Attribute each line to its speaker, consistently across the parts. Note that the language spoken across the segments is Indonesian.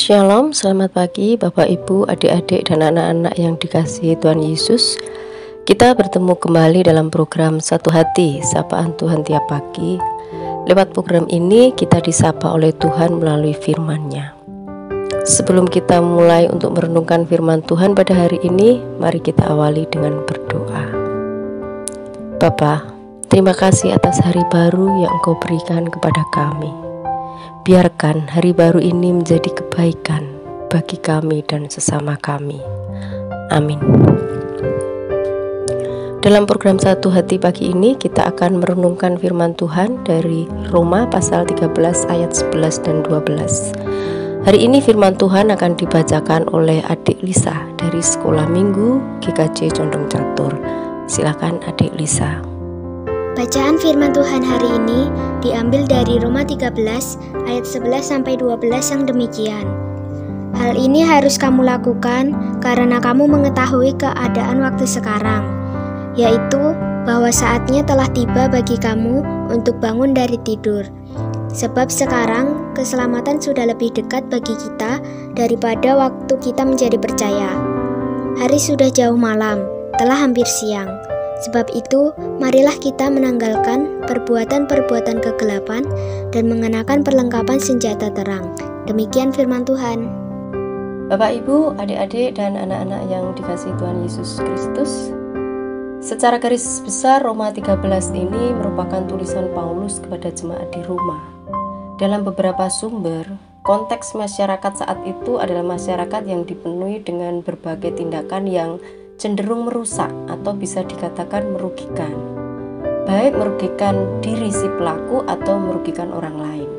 Speaker 1: Shalom, selamat pagi Bapak Ibu, adik-adik dan anak-anak yang dikasihi Tuhan Yesus. Kita bertemu kembali dalam program Satu Hati, Sapaan Tuhan Tiap Pagi. Lewat program ini kita disapa oleh Tuhan melalui firman-Nya. Sebelum kita mulai untuk merenungkan firman Tuhan pada hari ini, mari kita awali dengan berdoa. Bapa, terima kasih atas hari baru yang Engkau berikan kepada kami. Biarkan hari baru ini menjadi kebaikan bagi kami dan sesama kami. Amin. Dalam program Satu Hati pagi ini kita akan merenungkan firman Tuhan dari Roma pasal 13 ayat 11 dan 12. Hari ini firman Tuhan akan dibacakan oleh adik Lisa dari Sekolah Minggu GKJ Condong Catur. Silakan adik Lisa.
Speaker 2: Bacaan firman Tuhan hari ini diambil dari Roma 13 ayat 11-12 yang demikian. Hal ini harus kamu lakukan karena kamu mengetahui keadaan waktu sekarang, yaitu bahwa saatnya telah tiba bagi kamu untuk bangun dari tidur. Sebab sekarang keselamatan sudah lebih dekat bagi kita daripada waktu kita menjadi percaya. Hari sudah jauh malam, telah hampir siang. Sebab itu, marilah kita menanggalkan perbuatan-perbuatan kegelapan dan mengenakan perlengkapan senjata terang. Demikian firman Tuhan.
Speaker 1: Bapak, Ibu, adik-adik, dan anak-anak yang dikasihi Tuhan Yesus Kristus, secara garis besar Roma 13 ini merupakan tulisan Paulus kepada jemaat di Roma. Dalam beberapa sumber, konteks masyarakat saat itu adalah masyarakat yang dipenuhi dengan berbagai tindakan yang cenderung merusak atau bisa dikatakan merugikan, baik merugikan diri si pelaku atau merugikan orang lain,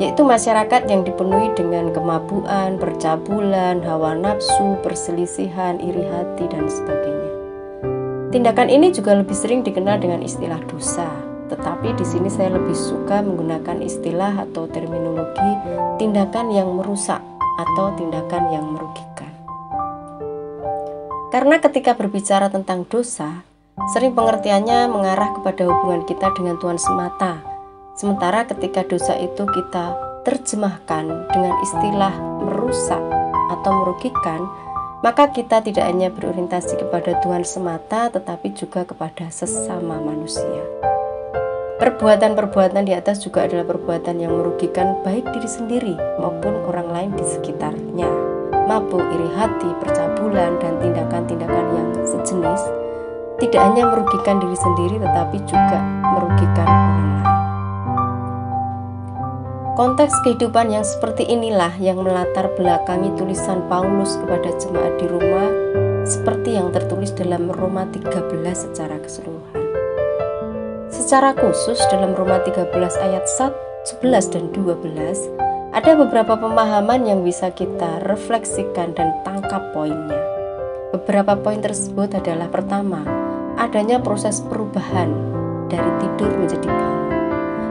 Speaker 1: yaitu masyarakat yang dipenuhi dengan kemabuan, percabulan, hawa nafsu, perselisihan, iri hati, dan sebagainya. Tindakan ini juga lebih sering dikenal dengan istilah dosa, tetapi di sini saya lebih suka menggunakan istilah atau terminologi tindakan yang merusak atau tindakan yang merugikan. Karena ketika berbicara tentang dosa, sering pengertiannya mengarah kepada hubungan kita dengan Tuhan semata. Sementara ketika dosa itu kita terjemahkan dengan istilah merusak atau merugikan, maka kita tidak hanya berorientasi kepada Tuhan semata, tetapi juga kepada sesama manusia. Perbuatan-perbuatan di atas juga adalah perbuatan yang merugikan baik diri sendiri maupun orang lain di sekitarnya. Mabuk, iri hati, percabulan, dan tindakan-tindakan yang sejenis tidak hanya merugikan diri sendiri tetapi juga merugikan orang lain. Konteks kehidupan yang seperti inilah yang melatar belakangi tulisan Paulus kepada jemaat di Roma seperti yang tertulis dalam Roma 13 secara keseluruhan. Secara khusus dalam Roma 13 ayat 11 dan 12 ada beberapa pemahaman yang bisa kita refleksikan dan tangkap poinnya. Beberapa poin tersebut adalah pertama, adanya proses perubahan dari tidur menjadi bangun.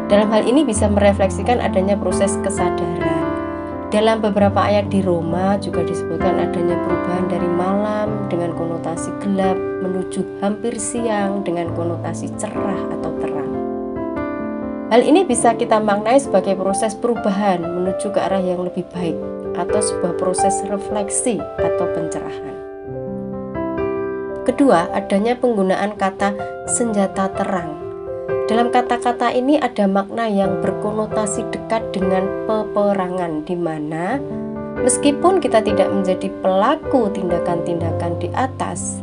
Speaker 1: Dalam hal ini bisa merefleksikan adanya proses kesadaran. Dalam beberapa ayat di Roma juga disebutkan adanya perubahan dari malam dengan konotasi gelap menuju hampir siang dengan konotasi cerah atau terang. Hal ini bisa kita maknai sebagai proses perubahan menuju ke arah yang lebih baik atau sebuah proses refleksi atau pencerahan. Kedua, adanya penggunaan kata senjata terang. Dalam kata-kata ini ada makna yang berkonotasi dekat dengan peperangan, di mana meskipun kita tidak menjadi pelaku tindakan-tindakan di atas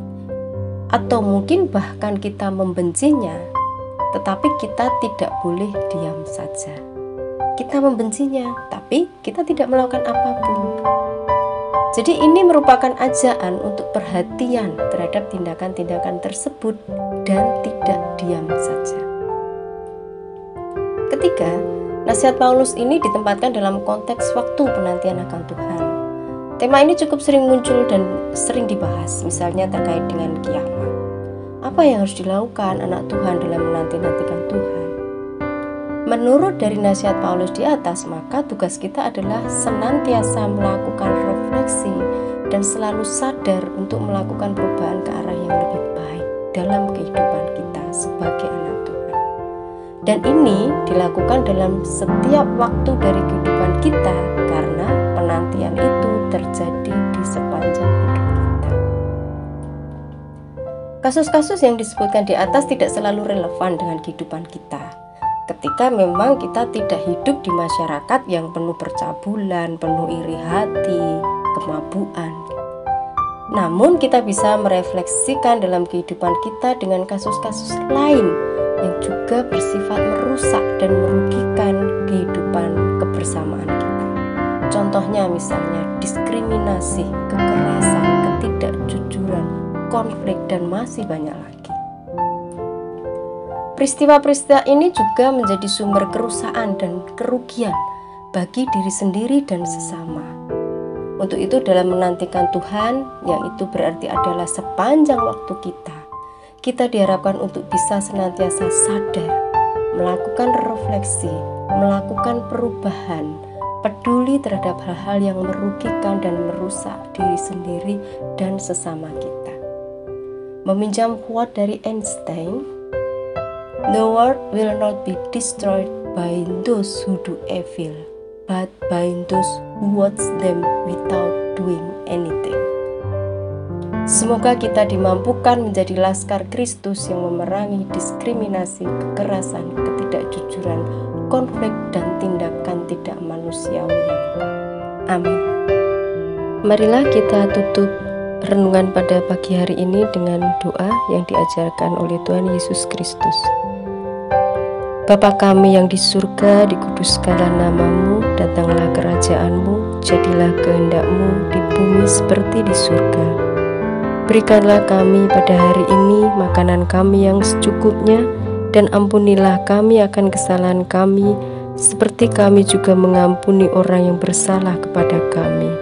Speaker 1: atau mungkin bahkan kita membencinya, tetapi kita tidak boleh diam saja. Kita membencinya, tapi kita tidak melakukan apapun. Jadi ini merupakan ajakan untuk perhatian terhadap tindakan-tindakan tersebut dan tidak diam saja. Ketiga, nasihat Paulus ini ditempatkan dalam konteks waktu penantian akan Tuhan. Tema ini cukup sering muncul dan sering dibahas, misalnya terkait dengan kiamat. Apa yang harus dilakukan anak Tuhan dalam menanti-nantikan Tuhan? Menurut dari nasihat Paulus di atas, maka tugas kita adalah senantiasa melakukan refleksi dan selalu sadar untuk melakukan perubahan ke arah yang lebih baik dalam kehidupan kita sebagai anak Tuhan. Dan ini dilakukan dalam setiap waktu dari kehidupan kita karena penantian itu terjadi di sepanjang hidup kita. Kasus-kasus yang disebutkan di atas tidak selalu relevan dengan kehidupan kita. Ketika memang kita tidak hidup di masyarakat yang penuh percabulan, penuh iri hati, kemabuan. Namun kita bisa merefleksikan dalam kehidupan kita dengan kasus-kasus lain yang juga bersifat merusak dan merugikan kehidupan kebersamaan kita. Contohnya misalnya diskriminasi, kekerasan, ketidakjujuran, konflik, dan masih banyak lagi. Peristiwa-peristiwa ini juga menjadi sumber kerusakan dan kerugian bagi diri sendiri dan sesama. Untuk itu dalam menantikan Tuhan, yang itu berarti adalah sepanjang waktu kita diharapkan untuk bisa senantiasa sadar, melakukan refleksi, melakukan perubahan, peduli terhadap hal-hal yang merugikan dan merusak diri sendiri dan sesama kita. Meminjam quote dari Einstein, "The world will not be destroyed by those who do evil, but by those who watch them without doing anything." Semoga kita dimampukan menjadi laskar Kristus yang memerangi diskriminasi, kekerasan, ketidakjujuran, konflik, dan tindakan tidak manusiawi. Amin. Marilah kita tutup renungan pada pagi hari ini dengan doa yang diajarkan oleh Tuhan Yesus Kristus. Bapa kami yang di surga, dikuduskanlah namamu, datanglah kerajaan-Mu, jadilah kehendak-Mu di bumi seperti di surga. Berikanlah kami pada hari ini makanan kami yang secukupnya, dan ampunilah kami akan kesalahan kami, seperti kami juga mengampuni orang yang bersalah kepada kami.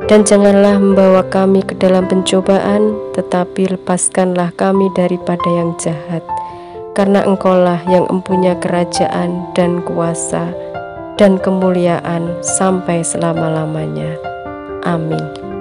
Speaker 1: Dan janganlah membawa kami ke dalam pencobaan, tetapi lepaskanlah kami daripada yang jahat. Karena Engkaulah yang mempunyai kerajaan dan kuasa dan kemuliaan sampai selama-lamanya. Amin.